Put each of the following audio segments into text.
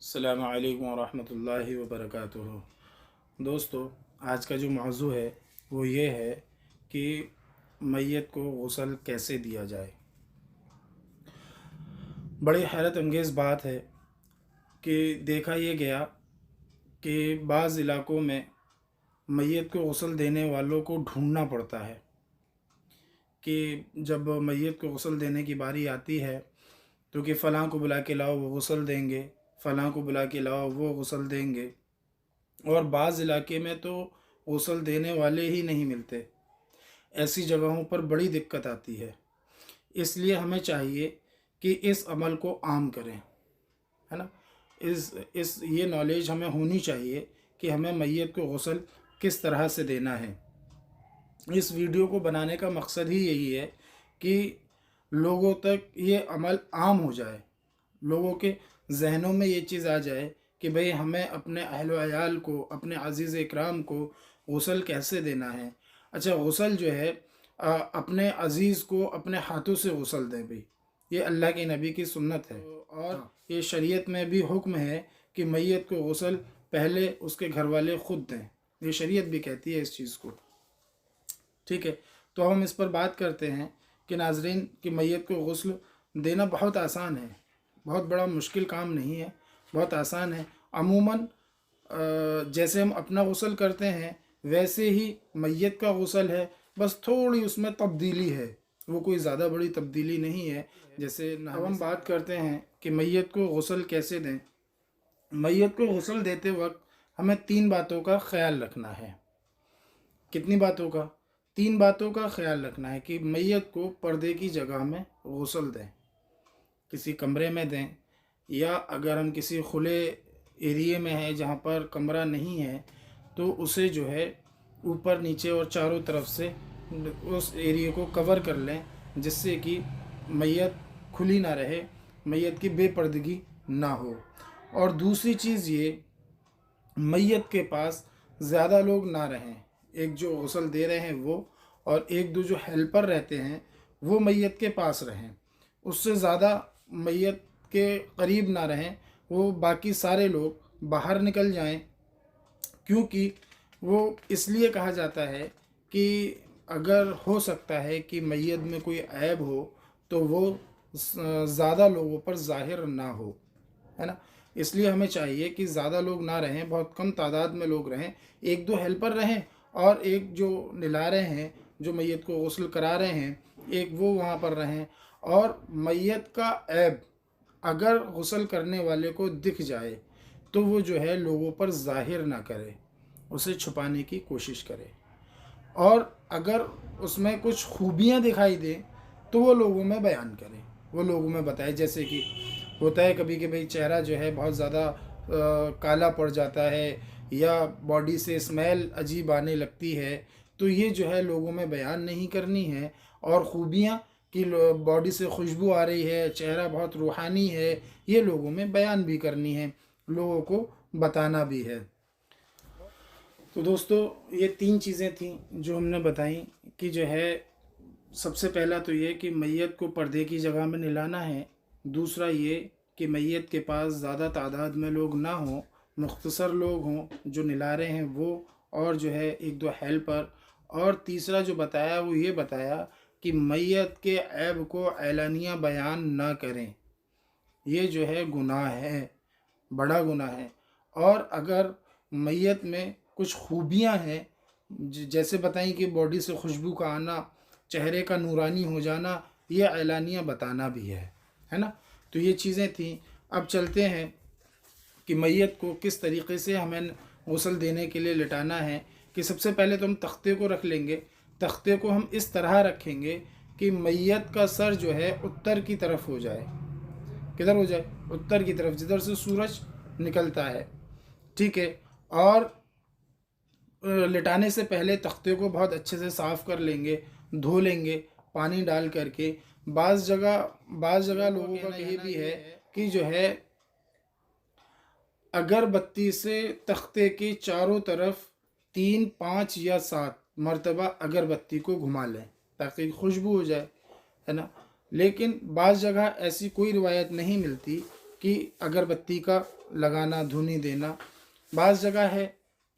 अस्सलामु अलैकुम वरहमतुल्लाहि वबरकातुहू। दोस्तों, आज का जो मौजू है वो ये है कि मैयत को गुस्ल कैसे दिया जाए। बड़ी हैरत अंगेज़ बात है कि देखा ये गया कि बाज़ इलाक़ों में मैयत को गुस्ल देने वालों को ढूंढना पड़ता है कि जब मैयत को गुस्ल देने की बारी आती है तो कि फ़लाँ को बुला के लाओ वो गुस्ल देंगे, फ़लाँ को बुला के लाओ वो गुस्ल देंगे। और बाज़ इलाके में तो गुस्ल देने वाले ही नहीं मिलते। ऐसी जगहों पर बड़ी दिक्कत आती है। इसलिए हमें चाहिए कि इस अमल को आम करें, है ना। इस ये नॉलेज हमें होनी चाहिए कि हमें मैयत को गुस्ल किस तरह से देना है। इस वीडियो को बनाने का मकसद ही यही है कि लोगों तक ये अमल आम हो जाए, लोगों के जहनों में ये चीज़ आ जाए कि भाई हमें अपने अहल व अयाल को, अपने अज़ीज़ इकराम को गुस्ल कैसे देना है। अच्छा, गुस्ल जो है अपने अज़ीज़ को अपने हाथों से गुस्ल दें भाई, ये अल्लाह के नबी की सुन्नत है। और ये शरीयत में भी हुक्म है कि मैयत को गुस्ल पहले उसके घर वाले ख़ुद दें, ये शरीयत भी कहती है इस चीज़ को। ठीक है, तो हम इस पर बात करते हैं कि नाज़रीन कि मैयत को गुस्ल देना बहुत आसान है, बहुत बड़ा मुश्किल काम नहीं है, बहुत आसान है। अमूमन जैसे हम अपना गुस्ल करते हैं वैसे ही मैयत का गुस्ल है, बस थोड़ी उसमें तब्दीली है, वो कोई ज़्यादा बड़ी तब्दीली नहीं है। जैसे अब हम बात करते हैं कि मैयत को गुस्ल कैसे दें। मैयत को गुस्ल देते वक्त हमें 3 बातों का ख्याल रखना है। कितनी बातों का? 3 बातों का ख्याल रखना है कि मैयत को पर्दे की जगह में गुस्ल दें, किसी कमरे में दें, या अगर हम किसी खुले एरिए में हैं जहाँ पर कमरा नहीं है तो उसे जो है ऊपर नीचे और चारों तरफ से उस एरिए को कवर कर लें, जिससे कि मैयत खुली ना रहे, मैयत की बेपर्दगी ना हो। और दूसरी चीज़ ये, मैयत के पास ज़्यादा लोग ना रहें, एक जो गुस्ल दे रहे हैं वो और एक दो जो हेल्पर रहते हैं वो मैयत के पास रहें, उससे ज़्यादा मैयत के करीब ना रहें, वो बाकी सारे लोग बाहर निकल जाएं। क्योंकि वो इसलिए कहा जाता है कि अगर हो सकता है कि मैयत में कोई ऐब हो तो वो ज़्यादा लोगों पर ज़ाहिर ना हो, है ना। इसलिए हमें चाहिए कि ज़्यादा लोग ना रहें, बहुत कम तादाद में लोग रहें, एक दो हेल्पर रहें और एक जो निला रहे हैं, जो मैयत को गुस्ल करा रहे हैं, एक वो वहाँ पर रहें। और मैयत का ऐब अगर गुस्ल करने वाले को दिख जाए तो वो जो है लोगों पर ज़ाहिर ना करे, उसे छुपाने की कोशिश करे। और अगर उसमें कुछ खूबियाँ दिखाई दें तो वो लोगों में बयान करे, वो लोगों में बताए। जैसे कि होता है कभी कि भाई चेहरा जो है बहुत ज़्यादा काला पड़ जाता है या बॉडी से स्मेल अजीब आने लगती है, तो ये जो है लोगों में बयान नहीं करनी है। और ख़ूबियाँ कि बॉडी से खुशबू आ रही है, चेहरा बहुत रूहानी है, ये लोगों में बयान भी करनी है, लोगों को बताना भी है। तो दोस्तों, ये 3 चीज़ें थी जो हमने बताई कि जो है सबसे पहला तो ये कि मैयत को पर्दे की जगह में निलाना है। दूसरा ये कि मैयत के पास ज़्यादा तादाद में लोग ना हों, मुख्तसर लोग हों जो निला रहे हैं वो, और जो है एक दो हेल्पर। और तीसरा जो बताया वो ये बताया कि मैयत के ऐब को एलानिया बयान ना करें, ये जो है गुनाह है, बड़ा गुनाह है। और अगर मैयत में कुछ खूबियाँ हैं जैसे बताई कि बॉडी से खुशबू का आना, चेहरे का नूरानी हो जाना, ये एलानिया बताना भी है ना। तो ये चीज़ें थी। अब चलते हैं कि मैयत को किस तरीक़े से हमें गुस्ल देने के लिए लिटाना है। कि सबसे पहले तो हम तख्ते को रख लेंगे, तख्ते को हम इस तरह रखेंगे कि मैयत का सर जो है उत्तर की तरफ हो जाए। किधर हो जाए? उत्तर की तरफ, जिधर से सूरज निकलता है। ठीक है। और लिटाने से पहले तख्ते को बहुत अच्छे से साफ़ कर लेंगे, धो लेंगे पानी डाल करके। बाज़ जगह लोगों का ये भी है कि जो है अगरबत्ती से तख्ते के चारों तरफ 3, 5 या 7 मरतबा अगरबत्ती को घुमा लें ताकि खुशबू हो जाए, है ना। लेकिन बाज़ जगह ऐसी कोई रिवायत नहीं मिलती कि अगरबत्ती का लगाना, धूनी देना। बाज़ जगह है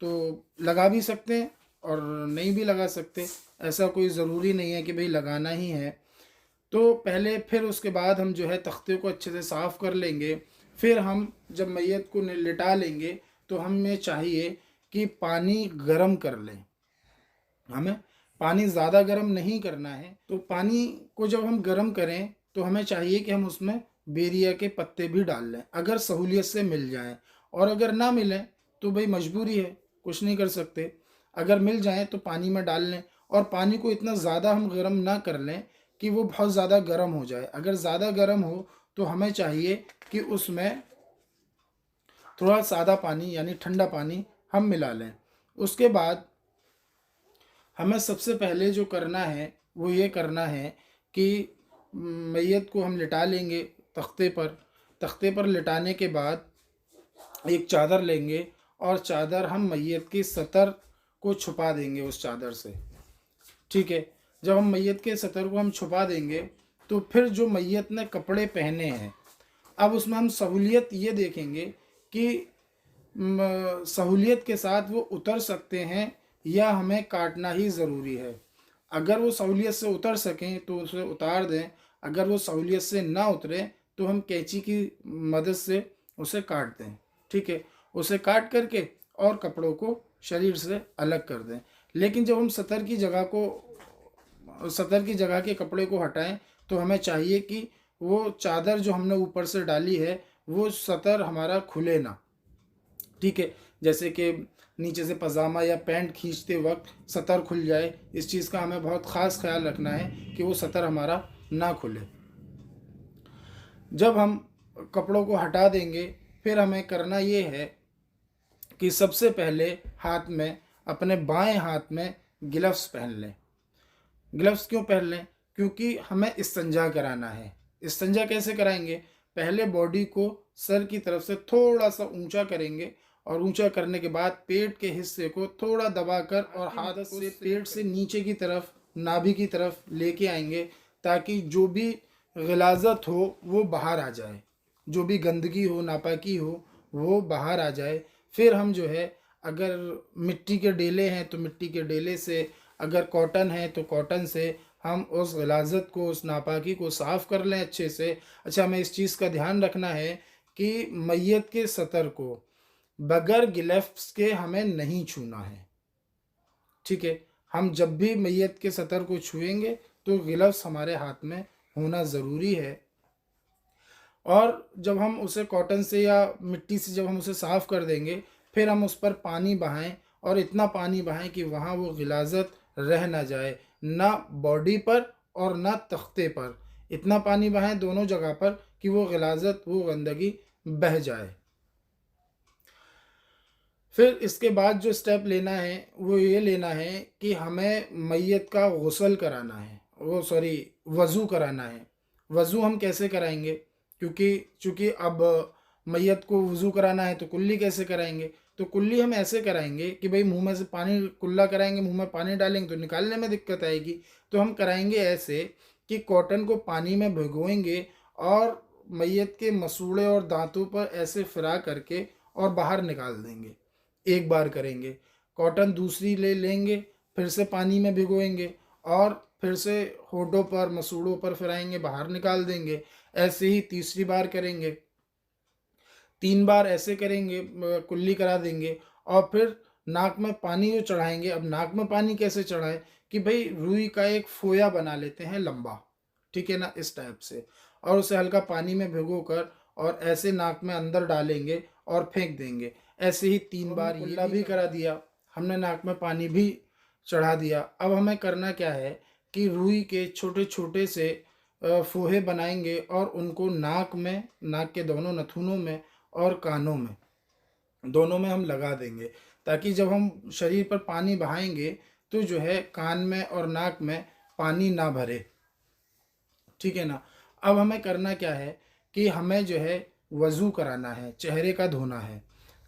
तो लगा भी सकते हैं और नहीं भी लगा सकते, ऐसा कोई ज़रूरी नहीं है कि भाई लगाना ही है। तो पहले फिर उसके बाद हम जो है तख्ते को अच्छे से साफ़ कर लेंगे। फिर हम जब मैयत को लिटा लेंगे तो हमें चाहिए कि पानी गर्म कर लें। हमें पानी ज़्यादा गर्म नहीं करना है। तो पानी को जब हम गर्म करें तो हमें चाहिए कि हम उसमें बेरिया के पत्ते भी डाल लें, अगर सहूलियत से मिल जाएं। और अगर ना मिलें तो भाई मजबूरी है, कुछ नहीं कर सकते। अगर मिल जाएं तो पानी में डाल लें, और पानी को इतना ज़्यादा हम गर्म ना कर लें कि वो बहुत ज़्यादा गर्म हो जाए। अगर ज़्यादा गर्म हो तो हमें चाहिए कि उसमें थोड़ा सादा पानी यानी ठंडा पानी हम मिला लें। उसके बाद हमें सबसे पहले जो करना है वो ये करना है कि मैयत को हम लिटा लेंगे तख्ते पर। तख्ते पर लिटाने के बाद एक चादर लेंगे और चादर हम मैयत की सतर को छुपा देंगे उस चादर से। ठीक है, जब हम मैयत के सतर को हम छुपा देंगे तो फिर जो मैयत ने कपड़े पहने हैं, अब उसमें हम सहूलियत ये देखेंगे कि सहूलियत के साथ वो उतर सकते हैं या हमें काटना ही ज़रूरी है। अगर वो सहूलियत से उतर सकें तो उसे उतार दें, अगर वो सहूलियत से ना उतरे तो हम कैंची की मदद से उसे काट दें। ठीक है, उसे काट करके और कपड़ों को शरीर से अलग कर दें। लेकिन जब हम सतर की जगह के कपड़े को हटाएं तो हमें चाहिए कि वो चादर जो हमने ऊपर से डाली है वो सतर हमारा खुले ना। ठीक है, जैसे कि नीचे से पजामा या पैंट खींचते वक्त सतर खुल जाए, इस चीज़ का हमें बहुत ख़ास ख्याल रखना है कि वो सतर हमारा ना खुले। जब हम कपड़ों को हटा देंगे फिर हमें करना ये है कि सबसे पहले हाथ में, अपने बाएं हाथ में ग्लव्स पहन लें। ग्लव्स क्यों पहन लें? क्योंकि हमें इस्तिंजा कराना है। इस्तिंजा कैसे कराएंगे? पहले बॉडी को सर की तरफ से थोड़ा सा ऊंचा करेंगे और ऊंचा करने के बाद पेट के हिस्से को थोड़ा दबाकर और हाथ से पेट से नीचे की तरफ, नाभि की तरफ लेके आएंगे, ताकि जो भी ग़िलाज़त हो वो बाहर आ जाए, जो भी गंदगी हो, नापाकी हो, वो बाहर आ जाए। फिर हम जो है, अगर मिट्टी के डेले हैं तो मिट्टी के डेले से, अगर कॉटन है तो कॉटन से हम उस ग़िलाज़त को, उस नापाकी को साफ़ कर लें अच्छे से। अच्छा, हमें इस चीज़ का ध्यान रखना है कि मैयत के सतर को बगैर ग्लव्स के हमें नहीं छूना है। ठीक है, हम जब भी मैयत के सतर को छुएंगे तो ग्लव्स हमारे हाथ में होना ज़रूरी है। और जब हम उसे कॉटन से या मिट्टी से जब हम उसे साफ़ कर देंगे फिर हम उस पर पानी बहाएं, और इतना पानी बहाएं कि वहाँ वो ग़िलाज़त रह ना जाए, ना बॉडी पर और ना तख्ते पर। इतना पानी बहाएं दोनों जगह पर कि वो ग़िलाज़त, वो गंदगी बह जाए। फिर इसके बाद जो स्टेप लेना है वो ये लेना है कि हमें मैयत का गुस्ल कराना है, वज़ू कराना है। वज़ू हम कैसे कराएंगे? क्योंकि चूँकि अब मैयत को वज़ू कराना है तो कुल्ली कैसे कराएंगे? तो कुल्ली हम ऐसे कराएंगे कि भाई मुंह में से पानी, कुल्ला कराएंगे, मुंह में पानी डालेंगे तो निकालने में दिक्कत आएगी। तो हम कराएंगे ऐसे कि कॉटन को पानी में भिगोएंगे और मैयत के मसूड़े और दांतों पर ऐसे फिरा करके और बाहर निकाल देंगे। एक बार करेंगे। कॉटन दूसरी ले लेंगे, फिर से पानी में भिगोएंगे और फिर से होठों पर, मसूड़ों पर फिराएंगे, बाहर निकाल देंगे। ऐसे ही तीसरी बार करेंगे, 3 बार ऐसे करेंगे, कुल्ली करा देंगे। और फिर नाक में पानी जो चढ़ाएंगे। अब नाक में पानी कैसे चढ़ाएं? कि भाई रुई का एक फोया बना लेते हैं लंबा, ठीक है ना, इस टाइप से, और उसे हल्का पानी में भिगो कर और ऐसे नाक में अंदर डालेंगे और फेंक देंगे। ऐसे ही 3 बार कुल्ला भी करा दिया, हमने नाक में पानी भी चढ़ा दिया। अब हमें करना क्या है कि रुई के छोटे छोटे से फोहे बनाएंगे और उनको नाक में, नाक के दोनों नथुनों में और कानों में, दोनों में हम लगा देंगे, ताकि जब हम शरीर पर पानी बहाएंगे तो जो है कान में और नाक में पानी ना भरे। ठीक है ना। अब हमें करना क्या है कि हमें जो है वज़ू कराना है, चेहरे का धोना है।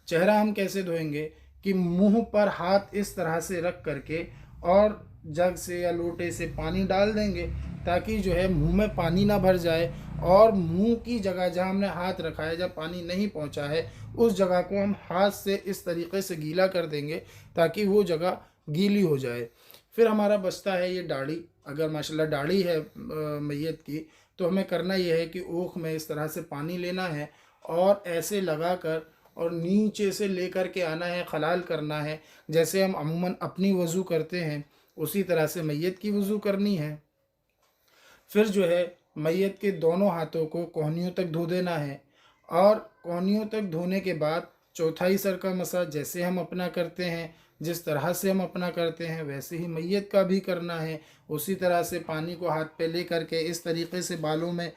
चेहरा हम कैसे धोएंगे कि मुंह पर हाथ इस तरह से रख करके और जग से या लोटे से पानी डाल देंगे, ताकि जो है मुंह में पानी ना भर जाए, और मुंह की जगह जहां हमने हाथ रखा है, जब पानी नहीं पहुंचा है, उस जगह को हम हाथ से इस तरीके से गीला कर देंगे ताकि वो जगह गीली हो जाए। फिर हमारा बचता है ये दाढ़ी। अगर माशाल्लाह दाढ़ी है मैयत की, तो हमें करना यह है कि ओख में इस तरह से पानी लेना है और ऐसे लगा कर और नीचे से लेकर के आना है, खलाल करना है। जैसे हम अमूमन अपनी वज़ू करते हैं, उसी तरह से मैयत की वज़ू करनी है। फिर जो है मैयत के दोनों हाथों को कोहनियों तक धो देना है, और कोहनियों तक धोने के बाद चौथाई सर का मसा जैसे हम अपना करते हैं, जिस तरह से हम अपना करते हैं वैसे ही मैयत का भी करना है। उसी तरह से पानी को हाथ पे ले करके इस तरीके से बालों में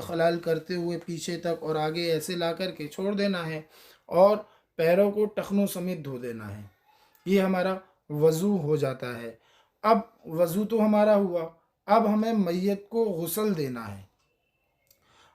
खलाल करते हुए पीछे तक और आगे ऐसे ला करके छोड़ देना है, और पैरों को टखनों समेत धो देना है। ये हमारा वज़ू हो जाता है। अब वज़ू तो हमारा हुआ, अब हमें मैयत को गुस्ल देना है।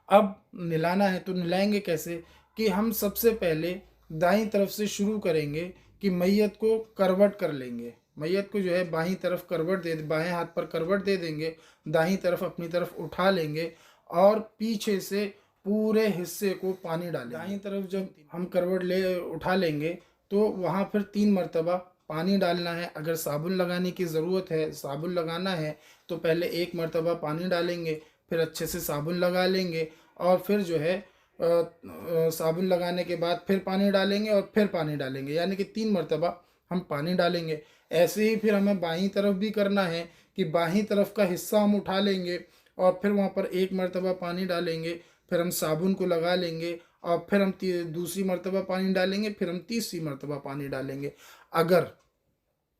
अब नहलाना है, तो नहलाएंगे कैसे? कि हम सबसे पहले दाईं तरफ से शुरू करेंगे कि मैयत को करवट कर लेंगे। मैयत को जो है बाईं तरफ करवट दे, बाएं हाथ पर करवट दे देंगे, दाईं तरफ अपनी तरफ उठा लेंगे और पीछे से पूरे हिस्से को पानी डालेंगे। दाईं तरफ जब हम करवट ले उठा लेंगे, तो वहाँ फिर 3 मरतबा पानी डालना है। अगर साबुन लगाने की ज़रूरत है, साबुन लगाना है, तो पहले 1 मरतबा पानी डालेंगे, फिर अच्छे से साबुन लगा लेंगे, और फिर जो है साबुन लगाने के बाद फिर पानी डालेंगे और फिर पानी डालेंगे, यानी कि 3 मरतबा हम पानी डालेंगे। ऐसे ही फिर हमें बाईं तरफ भी करना है कि बाईं तरफ का हिस्सा हम उठा लेंगे और फिर वहाँ पर 1 मरतबा पानी डालेंगे, फिर हम साबुन को लगा लेंगे, और फिर हम दूसरी मरतबा पानी डालेंगे, फिर हम तीसरी मरतबा पानी डालेंगे। अगर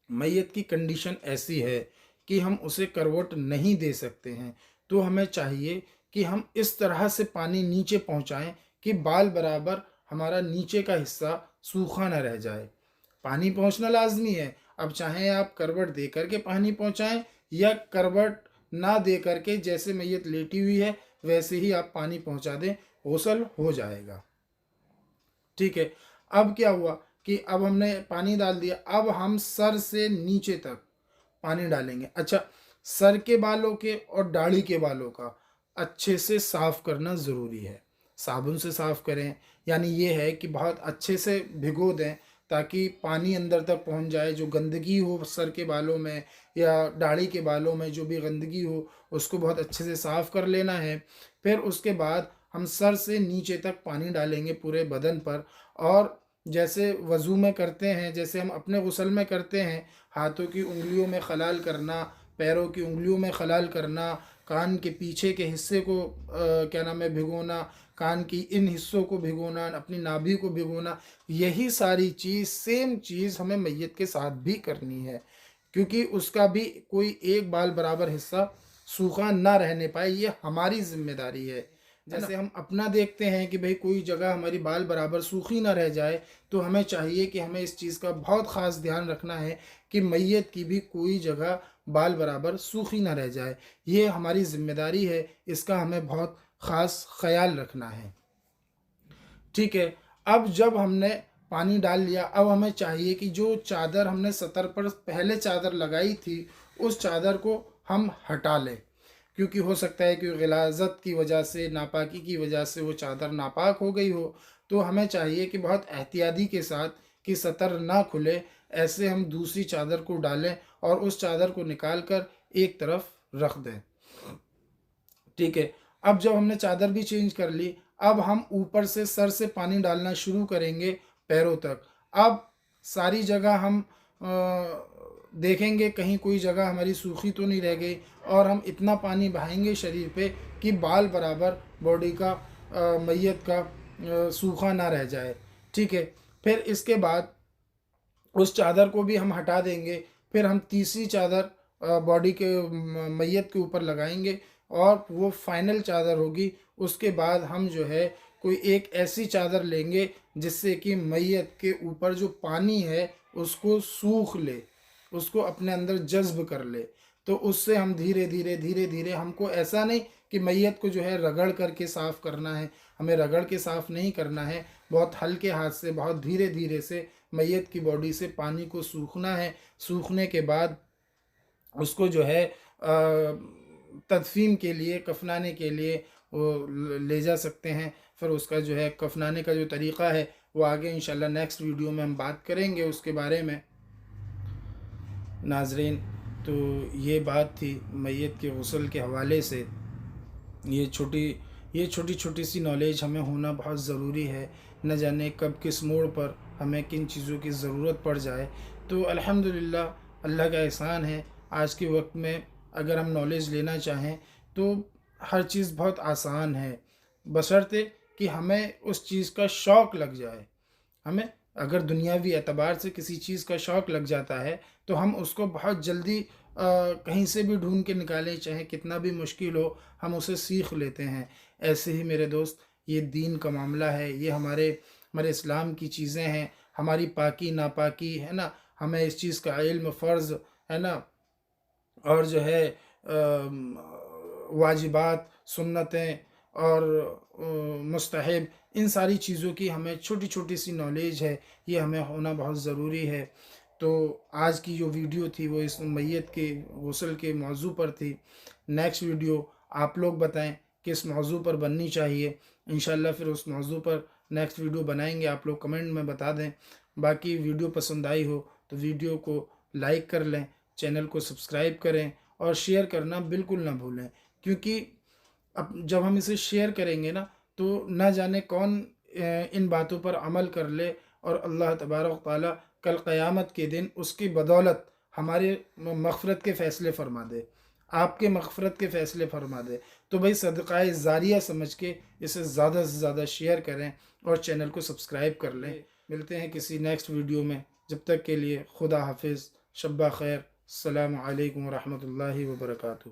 मैयत की कंडीशन ऐसी है कि हम उसे करवट नहीं दे सकते हैं, तो हमें चाहिए कि हम इस तरह से पानी नीचे पहुंचाएं कि बाल बराबर हमारा नीचे का हिस्सा सूखा न रह जाए। पानी पहुंचना लाजमी है। अब चाहे आप करवट दे करके पानी पहुंचाएं या करवट ना दे करके जैसे मैयत लेटी हुई है वैसे ही आप पानी पहुंचा दें, गुस्ल हो जाएगा। ठीक है। अब क्या हुआ कि अब हमने पानी डाल दिया, अब हम सर से नीचे तक पानी डालेंगे। अच्छा, सर के बालों के और दाढ़ी के बालों का अच्छे से साफ़ करना ज़रूरी है। साबुन से साफ़ करें, यानी ये है कि बहुत अच्छे से भिगो दें ताकि पानी अंदर तक पहुंच जाए। जो गंदगी हो सर के बालों में या दाढ़ी के बालों में, जो भी गंदगी हो, उसको बहुत अच्छे से साफ़ कर लेना है। फिर उसके बाद हम सर से नीचे तक पानी डालेंगे पूरे बदन पर, और जैसे वज़ू में करते हैं, जैसे हम अपने गुस्ल में करते हैं, हाथों की उंगलियों में खलाल करना, पैरों की उंगलियों में खलाल करना, कान के पीछे के हिस्से को क्या नाम है भिगोना, कान की इन हिस्सों को भिगोना, अपनी नाभि को भिगोना, यही सारी चीज़ सेम चीज़ हमें मैयत के साथ भी करनी है, क्योंकि उसका भी कोई एक बाल बराबर हिस्सा सूखा ना रहने पाए, ये हमारी जिम्मेदारी है। जैसे हम अपना देखते हैं कि भाई कोई जगह हमारी बाल बराबर सूखी ना रह जाए, तो हमें चाहिए कि हमें इस चीज़ का बहुत ख़ास ध्यान रखना है कि मैयत की भी कोई जगह बाल बराबर सूखी ना रह जाए। ये हमारी ज़िम्मेदारी है, इसका हमें बहुत ख़ास ख्याल रखना है। ठीक है। अब जब हमने पानी डाल लिया, अब हमें चाहिए कि जो चादर हमने सतर पर पहले चादर लगाई थी, उस चादर को हम हटा लें, क्योंकि हो सकता है कि गिलाज़त की वजह से, नापाकी की वजह से वो चादर नापाक हो गई हो। तो हमें चाहिए कि बहुत एहतियाती के साथ कि सतर ना खुले, ऐसे हम दूसरी चादर को डालें और उस चादर को निकाल कर एक तरफ रख दें। ठीक है। अब जब हमने चादर भी चेंज कर ली, अब हम ऊपर से सर से पानी डालना शुरू करेंगे पैरों तक। अब सारी जगह हम देखेंगे कहीं कोई जगह हमारी सूखी तो नहीं रह गई, और हम इतना पानी बहाएंगे शरीर पे कि बाल बराबर बॉडी का मैयत का सूखा ना रह जाए। ठीक है। फिर इसके बाद उस चादर को भी हम हटा देंगे। फिर हम तीसरी चादर बॉडी के मैयत के ऊपर लगाएंगे, और वो फाइनल चादर होगी। उसके बाद हम जो है कोई एक ऐसी चादर लेंगे जिससे कि मैयत के ऊपर जो पानी है उसको सूख ले, उसको अपने अंदर जज्ब कर ले। तो उससे हम धीरे धीरे धीरे धीरे, हमको ऐसा नहीं कि मैयत को जो है रगड़ करके साफ़ करना है, हमें रगड़ के साफ़ नहीं करना है, बहुत हल्के हाथ से, बहुत धीरे धीरे से मैयत की बॉडी से पानी को सूखना है। सूखने के बाद उसको जो है तदफीन के लिए, कफनाने के लिए वो ले जा सकते हैं। फिर उसका जो है कफनाने का जो तरीक़ा है वो आगे इंशाल्लाह नेक्स्ट वीडियो में हम बात करेंगे उसके बारे में। नाज़रीन, तो ये बात थी मैयत के गुस्ल के हवाले से। ये छोटी छोटी सी नॉलेज हमें होना बहुत ज़रूरी है। न जाने कब किस मोड़ पर हमें किन चीज़ों की ज़रूरत पड़ जाए। तो अल्हम्दुलिल्लाह, अल्लाह का एहसान है, आज के वक्त में अगर हम नॉलेज लेना चाहें तो हर चीज़ बहुत आसान है, बशर्ते कि हमें उस चीज़ का शौक़ लग जाए। हमें अगर दुनियावी एतबार से किसी चीज़ का शौक़ लग जाता है तो हम उसको बहुत जल्दी कहीं से भी ढूंढ के निकालें, चाहे कितना भी मुश्किल हो, हम उसे सीख लेते हैं। ऐसे ही मेरे दोस्त, ये दीन का मामला है, ये हमारे हमारे इस्लाम की चीज़ें हैं, हमारी पाकी नापाकी है ना, हमें इस चीज़ का इल्म फ़र्ज़ है ना, और जो है वाजिबात, सुन्नतें और मुस्तहब, इन सारी चीज़ों की हमें छोटी छोटी सी नॉलेज है, ये हमें होना बहुत ज़रूरी है। तो आज की जो वीडियो थी वो इस मैयत के गुस्ल के मौजू पर थी। नेक्स्ट वीडियो आप लोग बताएं किस मौजू पर बननी चाहिए, इंशाल्लाह फिर उस मौजू पर नेक्स्ट वीडियो बनाएंगे। आप लोग कमेंट में बता दें। बाकी वीडियो पसंद आई हो तो वीडियो को लाइक कर लें, चैनल को सब्सक्राइब करें और शेयर करना बिल्कुल ना भूलें, क्योंकि अब जब हम इसे शेयर करेंगे ना तो न जाने कौन इन बातों पर अमल कर ले और अल्लाह तबारक ताला कल क़यामत के दिन उसकी बदौलत हमारे मग़फ़िरत के फ़ैसले फ़रमा दे, आपके मग़फ़िरत के फ़ैसले फ़रमा दे। तो भाई सदक़ाए ज़ारिया समझ के इसे ज़्यादा से ज़्यादा शेयर करें और चैनल को सब्सक्राइब कर लें। मिलते हैं किसी नेक्स्ट वीडियो में, जब तक के लिए खुदा हाफिज़, शब्बा खैर, अस्सलामु अलैकुम व रहमतुल्लाहि व बरकातुहू।